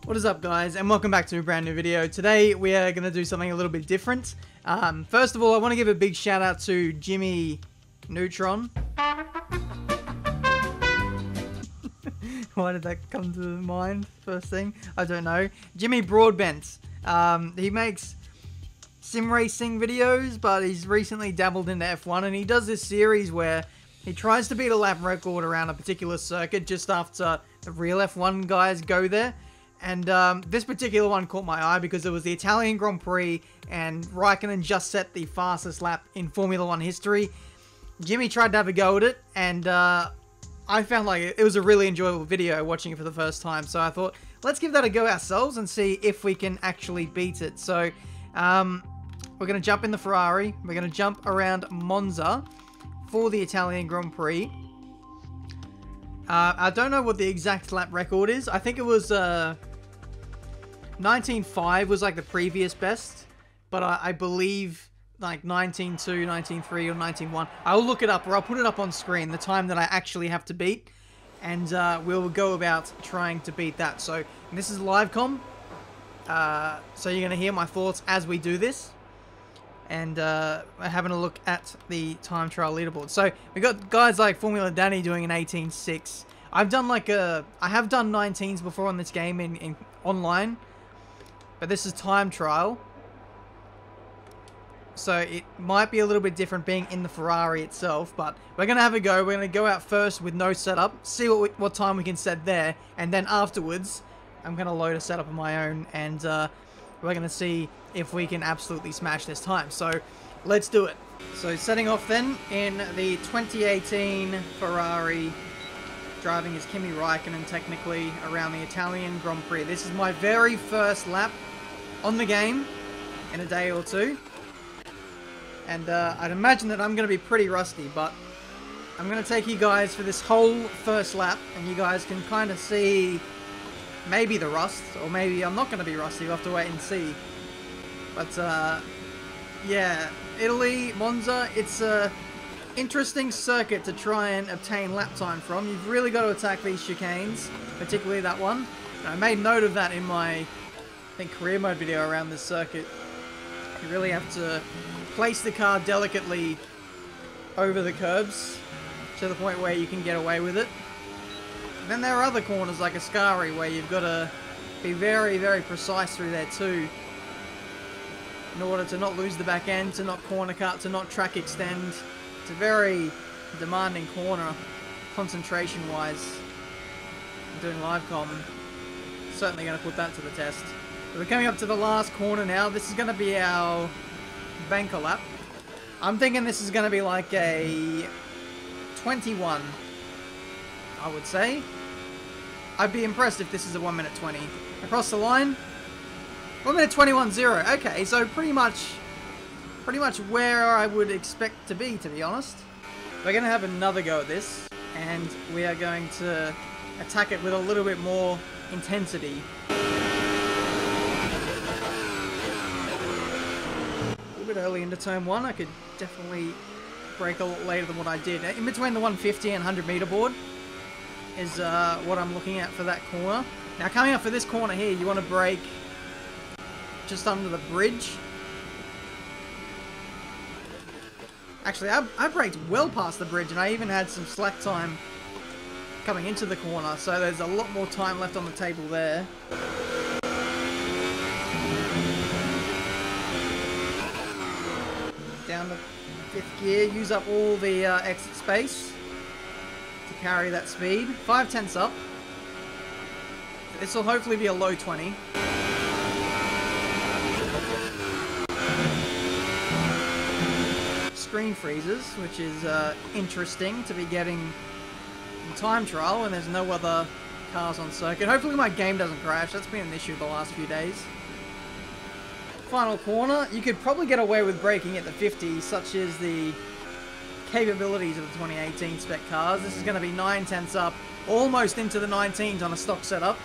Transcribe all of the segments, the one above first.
What is up, guys, and welcome back to a brand new video. Today we are going to do something a little bit different. First of all, I want to give a big shout out to Jimmy Neutron. Why did that come to mind first thing? I don't know. Jimmy Broadbent. He makes sim racing videos, but he's recently dabbled into F1, and he does this series where he tries to beat a lap record around a particular circuit just after the real F1 guys go there. And this particular one caught my eye because it was the Italian Grand Prix, and Raikkonen just set the fastest lap in Formula 1 history. Jimmy tried to have a go at it, and I found like it was a really enjoyable video watching it for the first time. So I thought, let's give that a go ourselves and see if we can actually beat it. So we're going to jump in the Ferrari. We're going to jump around Monza for the Italian Grand Prix. I don't know what the exact lap record is. I think it was 19.5 was like the previous best, but I believe like 19.2, 19.3 or 19.1. I'll look it up, or I'll put it up on screen, the time that I actually have to beat, and we'll go about trying to beat that. So this is live com, so you're going to hear my thoughts as we do this, and having a look at the time trial leaderboard. So we got guys like Formula Danny doing an 18.6. I've done like I have done 19s before on this game in online, but this is time trial, so it might be a little bit different being in the Ferrari itself. But we're gonna have a go. We're gonna go out first with no setup, see what time we can set there, and then afterwards I'm gonna load a setup of my own, and we're gonna see if we can absolutely smash this time. So let's do it. So setting off then in the 2018 Ferrari, driving as Kimi Raikkonen technically around the Italian Grand Prix. This is my very first lap on the game in a day or two. And I'd imagine that I'm going to be pretty rusty, but I'm going to take you guys for this whole first lap, and you guys can kind of see maybe the rust, or maybe I'm not going to be rusty. We'll have to wait and see. But yeah, Italy, Monza, it's a interesting circuit to try and obtain lap time from. You've really got to attack these chicanes, particularly that one. And I made note of that in my, I think, career mode video around this circuit. You really have to place the car delicately over the curbs to the point where you can get away with it. And then there are other corners like Ascari where you've got to be very, very precise through there too, in order to not lose the back end, to not corner cut, to not track extend. It's a very demanding corner, concentration-wise. I'm doing live com. Certainly going to put that to the test. We're coming up to the last corner now. This is going to be our banker lap. I'm thinking this is going to be like a 21, I would say. I'd be impressed if this is a 1 minute 20. Across the line, 1 minute 21.0. Okay, so pretty much where I would expect to be honest. We're going to have another go at this, and we are going to attack it with a little bit more intensity. A little bit early into turn 1, I could definitely brake a lot later than what I did. In between the 150 and 100 meter board is what I'm looking at for that corner. Now coming up for this corner here, you want to brake just under the bridge. Actually, I braked well past the bridge, and I even had some slack time coming into the corner, so there's a lot more time left on the table there. Down to 5th gear, use up all the exit space to carry that speed. 5/10 up. This will hopefully be a low 20. Screen freezes, which is interesting to be getting in time trial when there's no other cars on circuit. Hopefully my game doesn't crash. That's been an issue the last few days. Final corner. You could probably get away with braking at the 50, such as the capabilities of the 2018 spec cars. This is going to be 9/10 up, almost into the 19s on a stock setup.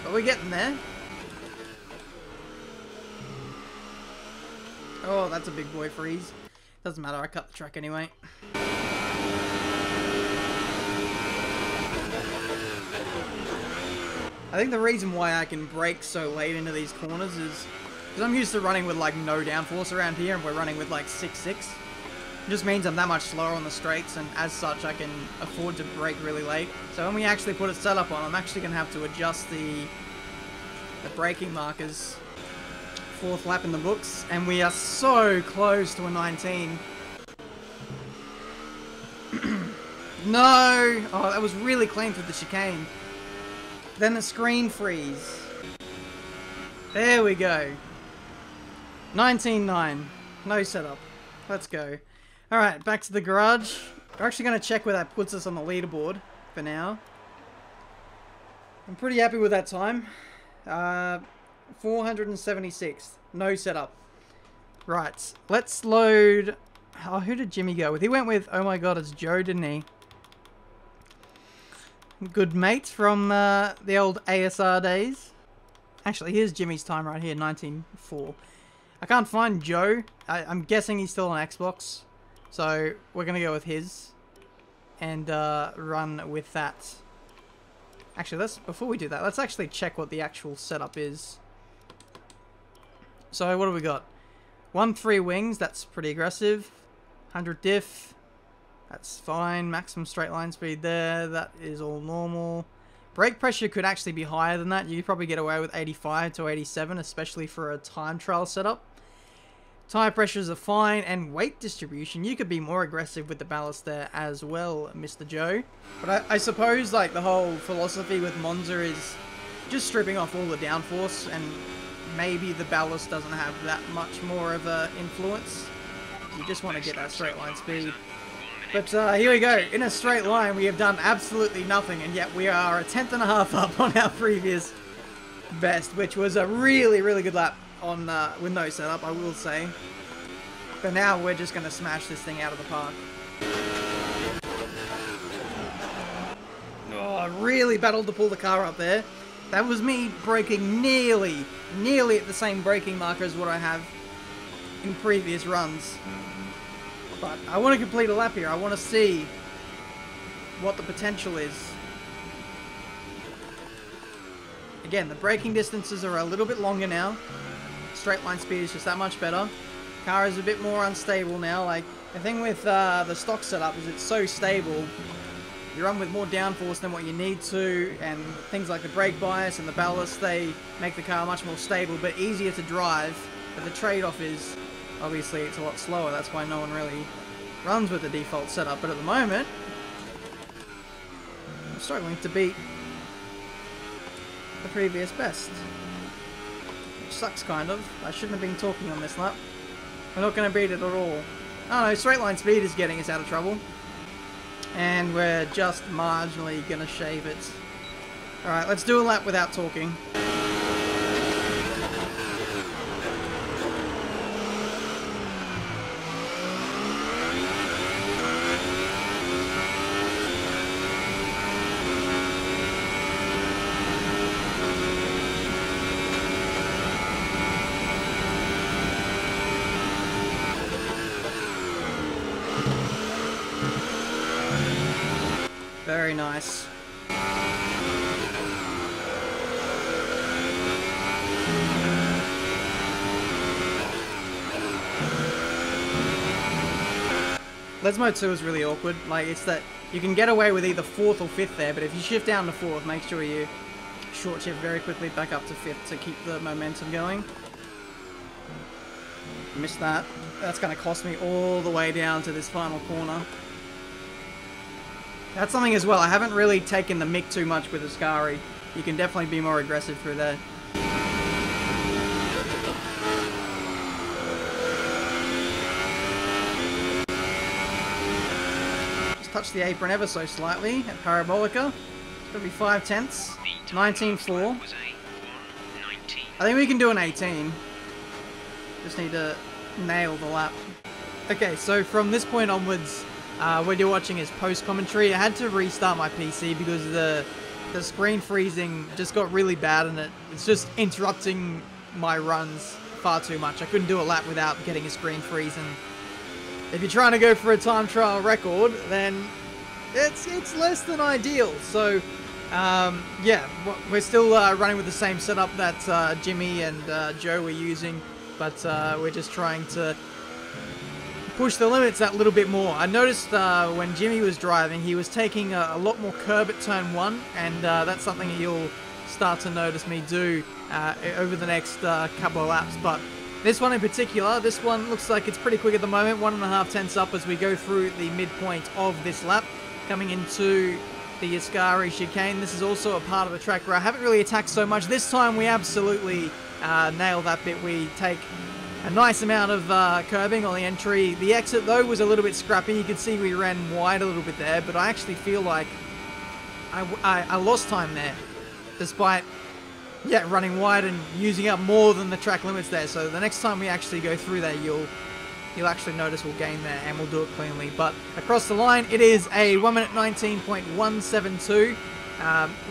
But we're getting there. Oh, that's a big boy freeze. Doesn't matter, I cut the track anyway. I think the reason why I can brake so late into these corners is because I'm used to running with like no downforce around here, and we're running with like 6.6. It just means I'm that much slower on the straights, and as such I can afford to brake really late. So when we actually put a setup on, I'm actually going to have to adjust the braking markers. 4th lap in the books, and we are so close to a 19. No! Oh, that was really clean through the chicane. Then the screen freeze. There we go. 19.9. No setup. Let's go. Alright, back to the garage. We're actually going to check where that puts us on the leaderboard for now. I'm pretty happy with that time. 476th. No setup. Right, let's load... Oh, who did Jimmy go with? He went with, oh my god, it's Joe, didn't he? Good mate from the old ASR days. Actually, here's Jimmy's time right here, 19.4. I can't find Joe. I'm guessing he's still on Xbox. So, we're going to go with his. And run with that. Actually, before we do that, let's actually check what the actual setup is. So, what do we got? 1-3 wings, that's pretty aggressive. 100 diff, that's fine. Maximum straight line speed there, that is all normal. Brake pressure could actually be higher than that. You could probably get away with 85 to 87, especially for a time trial setup. Tire pressures are fine, and weight distribution, you could be more aggressive with the ballast there as well, Mr. Joe. But I suppose like the whole philosophy with Monza is just stripping off all the downforce, and maybe the ballast doesn't have that much more of an influence. You just want to get that straight line speed. But here we go. In a straight line, we have done absolutely nothing, and yet we are a 10.5 up on our previous best, which was a really, really good lap on with no setup, I will say. But now we're just going to smash this thing out of the park. Oh, I really battled to pull the car up there. That was me braking nearly at the same braking marker as what I have in previous runs. But I want to complete a lap here. I want to see what the potential is. Again, the braking distances are a little bit longer now. Straight line speed is just that much better. Car is a bit more unstable now. Like, the thing with the stock setup is it's so stable. You run with more downforce than what you need to, and things like the brake bias and the ballast, they make the car much more stable but easier to drive. But the trade-off is, obviously, it's a lot slower. That's why no one really runs with the default setup. But at the moment, I'm struggling to beat the previous best. Which sucks, kind of. I shouldn't have been talking on this lap. We're not going to beat it at all. Oh no, straight line speed is getting us out of trouble. And we're just marginally going to shave it. Alright, let's do a lap without talking. Very nice. Les Mode 2 is really awkward. Like, it's that you can get away with either 4th or 5th there, but if you shift down to 4th, make sure you short shift very quickly back up to 5th to keep the momentum going. Missed that. That's going to cost me all the way down to this final corner. That's something as well. I haven't really taken the mick too much with Ascari. You can definitely be more aggressive through there. Just touch the apron ever so slightly at Parabolica. It's going to be 5 tenths. 19.4. I think we can do an 18. Just need to nail the lap. Okay, so from this point onwards, what you're watching is post-commentary. I had to restart my PC because the screen freezing just got really bad, and it's just interrupting my runs far too much. I couldn't do a lap without getting a screen freeze, and if you're trying to go for a time trial record, then it's less than ideal. So Yeah, we're still running with the same setup that Jimmy and Joe were using, but we're just trying to push the limits that little bit more. I noticed when Jimmy was driving, he was taking a lot more curb at turn 1, and that's something you'll start to notice me do over the next couple of laps. But this one in particular, this one looks like it's pretty quick at the moment, 1.5 tenths up as we go through the midpoint of this lap, coming into the Ascari chicane. This is also a part of the track where I haven't really attacked so much. This time we absolutely nail that bit. We take a nice amount of curbing on the entry. The exit though was a little bit scrappy. You can see we ran wide a little bit there, but I actually feel like I lost time there, despite running wide and using up more than the track limits there. So the next time we actually go through there, you'll actually notice we'll gain there and we'll do it cleanly. But across the line, it is a 1 minute 19.172.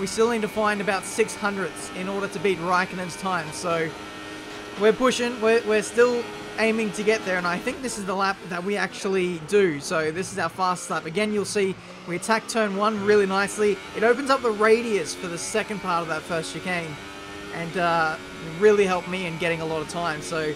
We still need to find about 600ths in order to beat Raikkonen's time. So we're pushing, we're still aiming to get there, and I think this is the lap that we actually do. So this is our fastest lap. Again, you'll see we attack turn 1 really nicely. It opens up the radius for the second part of that first chicane, and really helped me in getting a lot of time. So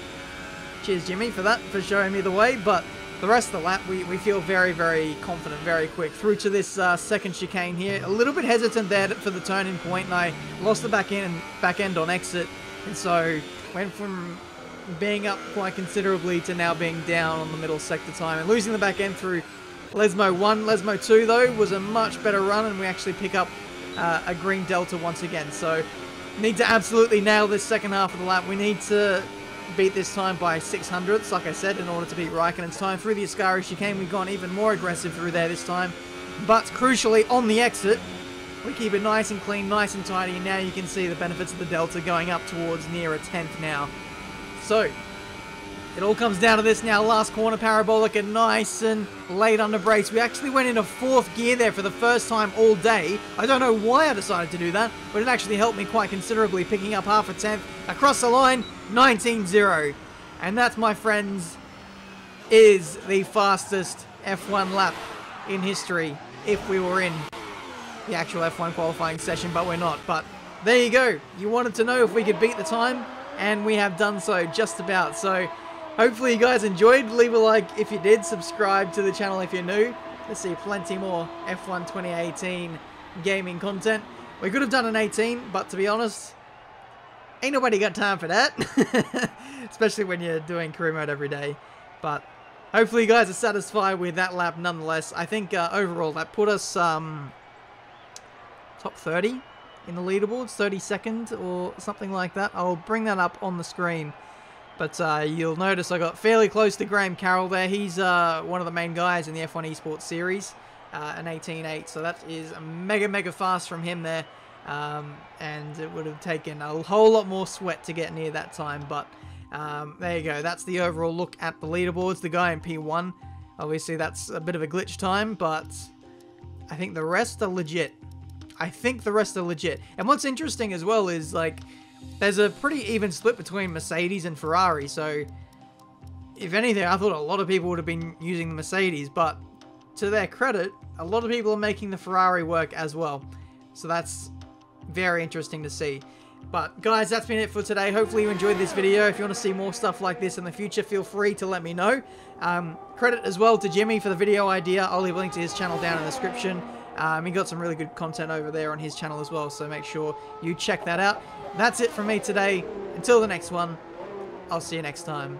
cheers, Jimmy, for that, for showing me the way. But the rest of the lap, we feel very, very confident, very quick. Through to this second chicane here. A little bit hesitant there for the turning point, and I lost the back end on exit. And so went from being up quite considerably to now being down on the middle sector time. And losing the back end through Lesmo 1. Lesmo 2, though, was a much better run, and we actually pick up a green delta once again. So need to absolutely nail this second half of the lap. We need to beat this time by 600ths, like I said, in order to beat Raikkonen's time. Through the Ascari chicane, we've gone even more aggressive through there this time. But crucially, on the exit, we keep it nice and clean, nice and tidy, and now you can see the benefits of the delta going up towards near a 10th now. So it all comes down to this now. Last corner, parabolic and nice and late under brakes. We actually went into 4th gear there for the first time all day. I don't know why I decided to do that, but it actually helped me quite considerably, picking up half a tenth. Across the line, 19.0. And that, my friends, is the fastest F1 lap in history if we were in the actual F1 qualifying session, but we're not. But there you go. You wanted to know if we could beat the time, and we have done so just about. So hopefully you guys enjoyed. Leave a like if you did. Subscribe to the channel if you're new. Let's see plenty more F1 2018 gaming content. We could have done an 18, but to be honest, ain't nobody got time for that. Especially when you're doing career mode every day. But hopefully you guys are satisfied with that lap nonetheless. I think overall that put us top 30 in the leaderboards, 32nd or something like that. I'll bring that up on the screen. But you'll notice I got fairly close to Graham Carroll there. He's one of the main guys in the F1 Esports series, an 18.8. So that is mega fast from him there. And it would have taken a whole lot more sweat to get near that time. But there you go. That's the overall look at the leaderboards. The guy in P1, obviously that's a bit of a glitch time, but I think the rest are legit. And what's interesting as well is, like, there's a pretty even split between Mercedes and Ferrari. So if anything, I thought a lot of people would have been using the Mercedes, but to their credit, a lot of people are making the Ferrari work as well. So that's very interesting to see. But guys, that's been it for today. Hopefully you enjoyed this video. If you want to see more stuff like this in the future, feel free to let me know. Credit as well to Jimmy for the video idea. I'll leave a link to his channel down in the description. He got some really good content over there on his channel as well, so make sure you check that out. That's it from me today. Until the next one, I'll see you next time.